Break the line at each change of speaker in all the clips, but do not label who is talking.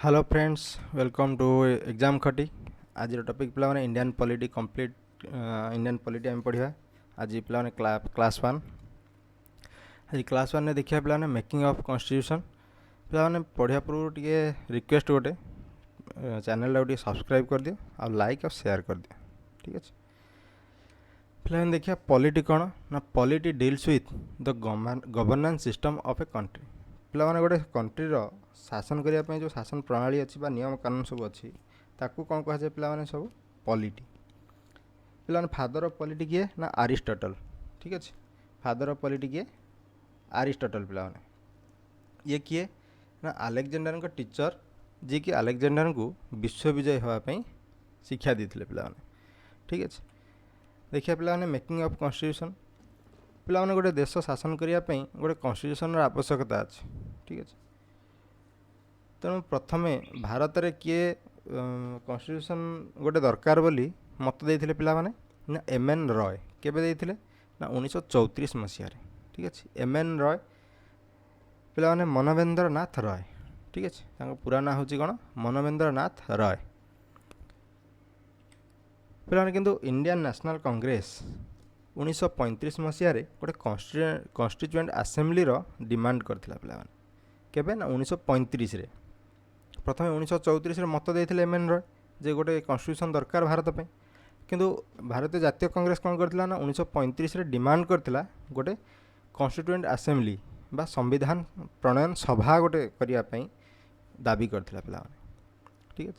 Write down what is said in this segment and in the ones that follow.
Hello friends, welcome to exam खटी। आज topic पिला माने Indian polity complete Indian polity आम पढ़ा। आज पिला माने क्लास वन। आज क्लास वन देखिए पिला माने मेकिंग ऑफ कॉन्स्टिट्यूशन। पिला माने पढ़िया पूर्व टे रिक्वेस्ट गोटे चैनल गोटे सब्सक्राइब कर दियो आ लाइक और शेयर कर दियो। ठीक है पिला देखिए पॉलिटी कौन ना polity deals with the governance system of a country. पिला माने गोटे कंट्रीर शासन करने जो शासन प्रणाली अच्छी नियम कानून सब अच्छी ताकू कौन कह पिला माने सब पॉलिटी। पिला फादर ऑफ पॉलिटी किए ना अरिस्टोटल। ठीक अच्छे फादर ऑफ पॉलिटी किए अरिस्टोटल। पिला माने ये किए ना अलेक्जेंडर का टीचर जी कि अलेक्जेंडर को विश्व विजय होगापी शिक्षा देते पिला माने। ठीक अच्छे देखिए पिला माने मेकिंग ऑफ कॉन्स्टिट्यूशन। पिला माने गोटे देश शासन करने गोटे कॉन्स्टिट्यूशन आवश्यकता अच्छे। ठीक अच्छे तेणु प्रथम भारत में किए कॉन्स्टिट्यूशन गोटे दरकार बोली मत देते पिला माने ना एम.एन. रॉय। केबे देते ना 1934 मसीह। ठीक अच्छे एम.एन. रॉय पिला माने मनवेंद्र नाथ रॉय। ठीक अच्छे पूरा ना हूँ कौन मनवेंद्र नाथ रॉय। पिला माने किंतु इंडियन नेशनल कांग्रेस 1935 मसीह गोटे कॉन्स्टिट्यूएंट आसेम्बली डिमांड करथिला पिला माने। केबे ना 1935 रे प्रथम 1934 मत देते एम.एन. रॉय जे गोटे कॉन्स्टिट्यूशन दरकार भारत पे। किंतु भारतीय जातीय कांग्रेस कौन करथिला ना 1935 रे डिमांड करथिला गोटे कॉन्स्टिट्यूएंट आसेम्बली बा संविधान प्रणयन सभा गोटे करिया पई दाबी करथिला पिला माने। ठीक है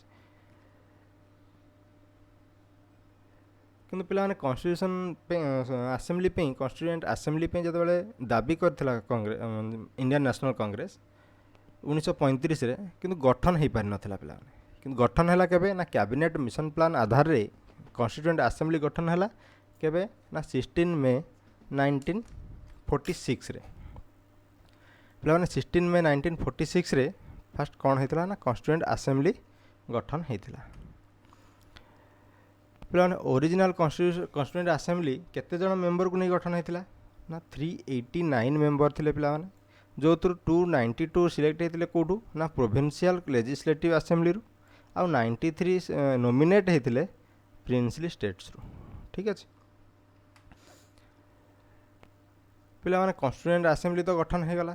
किंतु पिला माने कॉन्स्टिट्यूशन पे आसेम्बली पे कॉन्स्टिट्यूएंट आसेम्बली पे जब दाबी करथिला कांग्रेस इंडियन नेशनल कांग्रेस 1935 रे किंतु गठन हो पारि नथिला पिला माने। किंतु गठन हैला केबे ना कैबिनेट मिशन प्लान आधार रे कॉन्स्टिट्यूएंट आसेम्बली गठन हैला केबे ना 16 मे 1946 रे। पिला माने 16 मे 1946 रे फर्स्ट कौन होता ना कॉन्स्टिट्यूएंट आसेम्बली गठन होता। पिला माने ओरिजिनल कॉन्स्टिट्यूएंट आसेम्बली केते जण मेंबर को नहीं गठन होता ना 389 मेंबर थिले पिला माने जो 292 सिलेक्ट होते कौटू ना प्रोविंशियल लेजिस्लेटिव आसेम्बली आ 93 नॉमिनेट होते प्रिंसली स्टेट्स रू। ठीक अच्छे पिला माने कॉन्स्टिट्यूएंट आसेम्बली तो गठन हो गला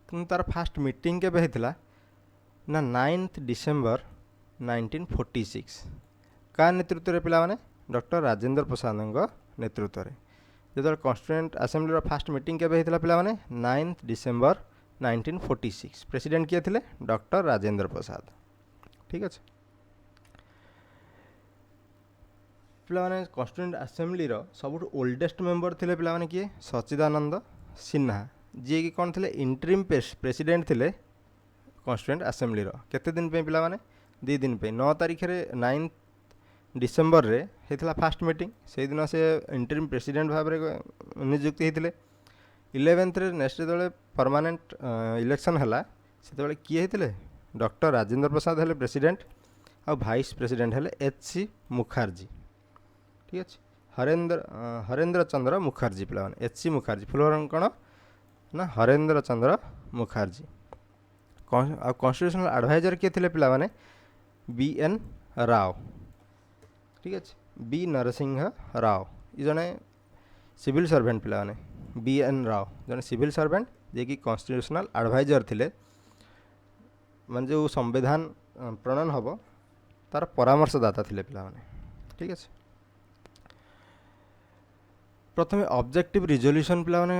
कि तार फास्ट मीटिंग केबे होता ना 9 डिसेम्बर 1946 का नेतृत्व में पिला माने डॉक्टर राजेंद्र प्रसाद नेतृत्व में जो कॉन्स्टिट्यूएंट आसेम्बली फास्ट मीटिंग केबे होता पिला माने 9 डिसेम्बर 1946 प्रेसिडेंट किए थे डॉक्टर राजेंद्र प्रसाद। ठीक अच्छे पिला माने कॉन्स्टिट्यूएंट आसेम्बली सब ओल्डेस्ट मेंबर थे पिला माने किए सच्चिदानंद सिन्हा जी कि कौन थे इंटरिम प्रेसिडेंट थे कॉन्स्टिट्यूएंट आसेम्बली केते दिन पे पिला माने 2 दिन पे 9 तारीख रे 9 डिसेम्बर रे होता फास्ट मीटिंग से दिन से इंटरिम प्रेसिडेंट भाव में नियुक्ति होते 11th रे नेक्स्ट जो परमानेंट इलेक्शन है से किए होते डॉक्टर राजेंद्र प्रसाद है प्रेसिडेंट और वाइस प्रेसिडेंट है एच.सी. मुखर्जी। ठीक अच्छे हरेंद्र चंद्र मुखर्जी पिला माने एच.सी. मुखर्जी फुल कौन ना हरेंद्र चंद्र मुखर्जी। कॉन्स्टिट्यूशनल एडवाइजर किए थे पिला माने बी.एन. राव। ठीक अच्छे बी नरसिंह राव ये जड़े सिविल सर्वेंट पिला माने बी.एन. राव जड़े सिविल सर्वेंट जे कि कॉन्स्टिट्यूशनल एडवाइजर थिले मान जो संविधान प्रणयन हम तार परामर्शदाता थिले पिला माने। ठीक अच्छे प्रथम ऑब्जेक्टिव रिजोल्यूशन पिला माने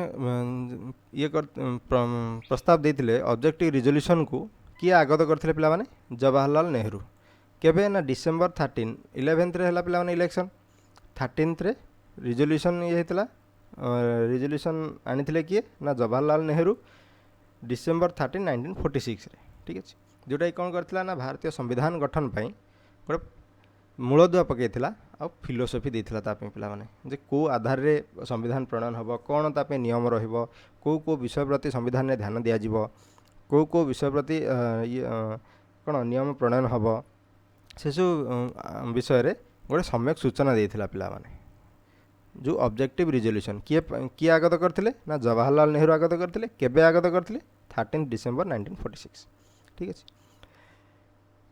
ये प्रस्ताव देते ऑब्जेक्टिव रिजोल्यूशन को किए आगत करते पिला माने जवाहरलाल नेहरू। केबे ना डिसेम्बर 13 11th रे हला पिला माने इलेक्शन 13th रे रिजोल्यूशन ये होता रिजोल्यूशन आनी किए ना जवाहरलाल नेहरू डिसेम्बर 13 1946 रे। ठीक अच्छे जोटा कौन करथिला ना भारतीय संविधान गठन पाई गोटे मूलदुआ पकईला आ फिलोसफी देता तापे पिला माने जे को आधार रे संविधान प्रणयन हम कौन तापे नियम रहिबो को विषय प्रति संविधान में ध्यान दिया जिवो को विषय प्रति कौन नियम प्रणयन हम से सब विषय रे गोटे सम्यक सूचना देता पिला माने। जो ऑब्जेक्टिव रिजोल्यूशन किए आगत करते ना जवाहरलाल नेहरू आगत करते केबे आगत करते 13 डिसेम्बर 1946। ठीक अच्छे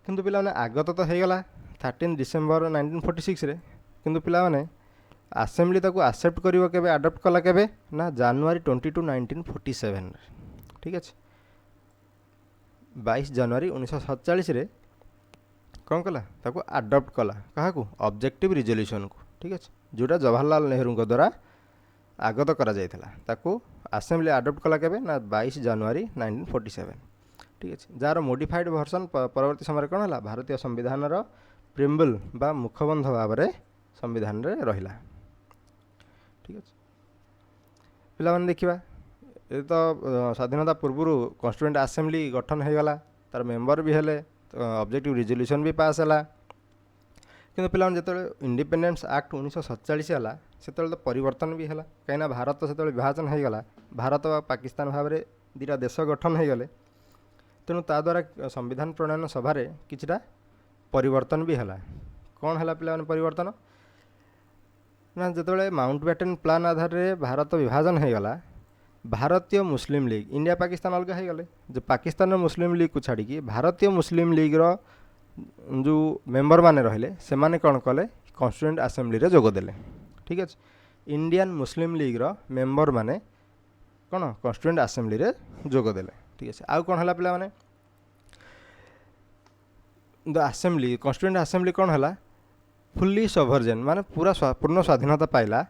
किंतु पिलाने आगत तो होगला 13 डिसेम्बर 1946 रे, किंतु पिलाने आसेम्बली ताको आसेप्ट करिवो केबे अडॉप्ट कला केबे ना जनवरी 22 1947 रे। ठीक अच्छे 22 जनवरी 1947 रे कौन कला ताको अडॉप्ट कला कहा ऑब्जेक्टिव रिजोल्यूशन को। ठीक अच्छे जोटा जवाहरलाल नेहरू द्वारा आगत करा जायथिला ताको आसेम्बली अडॉप्ट कला केबे ना 22 जनवरी 1947। ठीक अच्छे जार मॉडिफाइड वर्जन परवर्ती समय कौन है भारतीय संविधान प्रिम्बल बा मुखबंध भाव में संविधान रे रहिला। ठीक अच्छे पिला देखा ये तो स्वाधीनता पूर्व कॉन्स्टिट्यूएंट असेंबली गठन हो गला तार मेंबर भी हेले ऑब्जेक्टिव रिजोल्यूशन भी पास है किंतु पिला जो इंडिपेंडेंस एक्ट 1947 है से तो परिवर्तन भी है कहीं भारत से विभाजन हो गला भारत और पाकिस्तान भाव में दुटा देश गठन हो गले तेणु ता द्वारा संविधान प्रणयन सभारे किछिटा परिवर्तन भी है कौन है पिला परिवर्तन ना जो माउंटबेटन प्लान आधार में भारत विभाजन हो गला भारतीय मुस्लिम लीग इंडिया पाकिस्तान अलग हो गले जो पाकिस्तान मुस्लिम लीग को छाड़ी भारतीय मुस्लिम लीग रो जो मेंबर माने रहिले से माने कौन कले कॉन्स्टिट्यूएंट असेंबली रे जोगदेले। ठीक अच्छे इंडियन मुस्लिम लीग रो मेंबर माने कौन कॉन्स्टिट्यूएंट असेंबली रे जोगदेले। ठीक अच्छे आउ कौन है पिला माने द असेंबली कॉन्स्टिट्यूएंट असेंबली कौन है फुल्ली सॉवरेन माने पूरा पूर्ण स्वाधीनता पाइला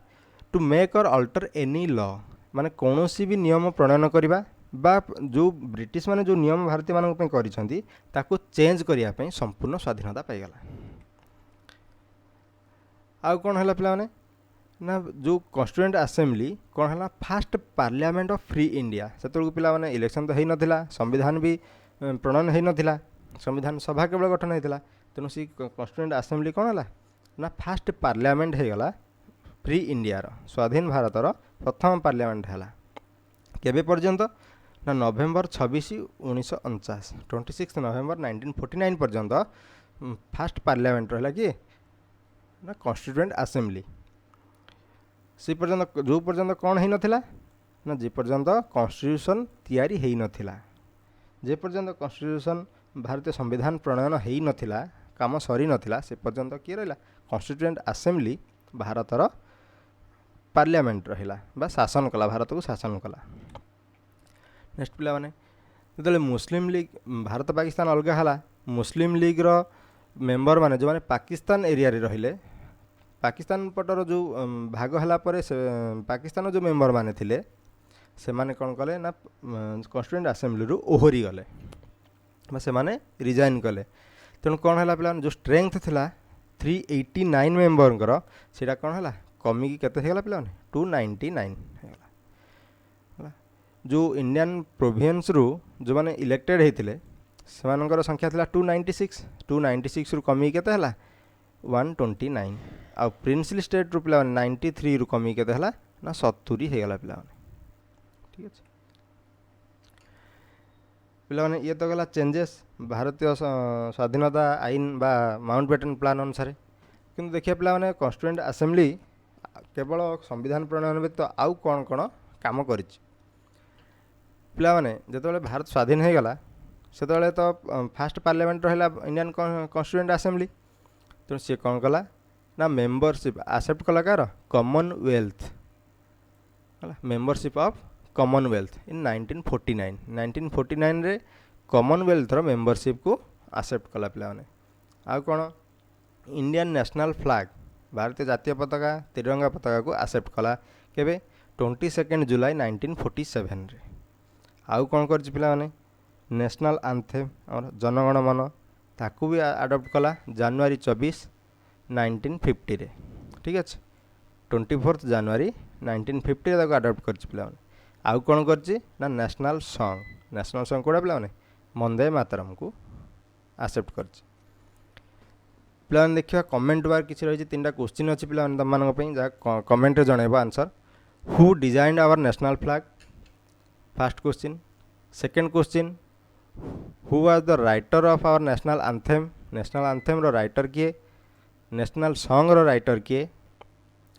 टू मेक और अल्टर एनी लॉ माने कौनसी भी नियम प्रणयन करवा बा जो ब्रिटिश माने जो नियम भारतीय मानक करिसेंती ताको चेंज करिया पई संपूर्ण स्वाधीनता पाइगला। आउ कौन है पिला माने ना जो कॉन्स्टिट्यूएंट असेंबली कौन है fast parliament of free India से पिला माने इलेक्शन तो हो नथिला संविधान भी प्रणयन हो नथिला संविधान सभा केवल गठन होता तेणु सी कॉन्स्टिट्यूएंट असेंबली कौन है ना फास्ट पार्लियामेंट होगला फ्री इंडिया स्वाधीन भारत प्रथम पार्लियामेंट है केबे पर्यंत ना नवेम्बर 26 1949 26 नवेम्बर 1949 पर्यंत फास्ट पार्लियामेंट रहा कि ना कॉन्स्टिट्यूएंट असेंबली से पर्यंत जो पर्यंत कौन हो नथिला ना जे पर्यंत कॉन्स्टिट्यूशन तैयारी हो नथिला जे पर्यंत कॉन्स्टिट्यूशन भारतीय संविधान प्रणयन हो नथिला काम सरी नथिला से पर्यंत किए रहा कॉन्स्टिट्यूएंट असेंबली भारतर पार्लियामेंट रहिला बा शासन कला भारत को शासन कला। नेक्स्ट पिला माने जो मुस्लिम लीग भारत पाकिस्तान अलग है मुस्लिम लीग रो मेंबर माने जो माने पाकिस्तान एरिया रे रहिले पाकिस्तान पटर जो भाग है पर पाकिस्तान जो मेंबर माने थिले से माने कौन कले ना कॉन्स्टिट्यूएंट असेंबली रू ओहरी गले से माने रिजाइन कले तेणु कौन है पिला जो स्ट्रेंथ थिला 389 मेंबर से कौन है कमिकी केते होगला पिला 299 होगला जो इंडियन प्रोविंस रू जो माने इलेक्टेड होते से संख्या था 296 रू कमी केते हला 129 आ प्रिंसली स्टेट रू पिला 93 रू कमी केते हला ना 70 होगला पिला। ठीक अच्छे पिला ये तो गला चेंजेस भारतीय स्वाधीनता आईन बा माउंटबेटन प्लान अनुसार किंतु देखिए पिला कॉन्स्टिट्यूएंट असेंबली केवल संविधान प्रणयन व्यतीत आउ कौन कौन काम कर पाने जो भारत स्वाधीन हो गला से तो फास्ट पार्लियामेंट रहा इंडियन कॉन्स्टिट्यूएंट असेंबली तेणु सी कौन कला ना मेंबरशिप आसेप्ट कला कार commonwealth membership of commonwealth in 1949 रे कॉमनवेल्थ रो मेंबरशिप को आसेप्ट कला पिलाने। आउ कौन इंडियन नेशनल फ्लैग भारतीय जातीय पताका तिरंगा पताका को आसेप्ट कला केबे 22 जुलाई 1947 रे। आउ कौन कर पिला माने नेशनल आंथेम और जनगण मन ताकू भी अडॉप्ट कला जनवरी 24 1950 रे। ठीक अच्छे 24 जनवरी 1950 रे अडॉप्ट कर पिला माने। आउ कौन कर ना नेशनल सॉन्ग कोड़ा पिला माने वंदे मातरम को आसेप्ट कर पिला देखा कमेंट बार किसी रही 3टा क्वेश्चन अच्छी पिला तुम जहाँ कमेंट जनइब answer who designed our national flag first question. Second question who was the writer of our national anthem रो राइटर किए नेशनल सॉन्ग रो राइटर किए।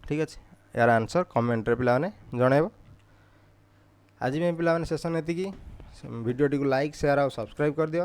ठीक अच्छे यार आंसर कमेंट रे पिला जनइब। आज भी पिला सेसन एति वीडियो टी लाइक शेयर और सब्सक्राइब कर दियो।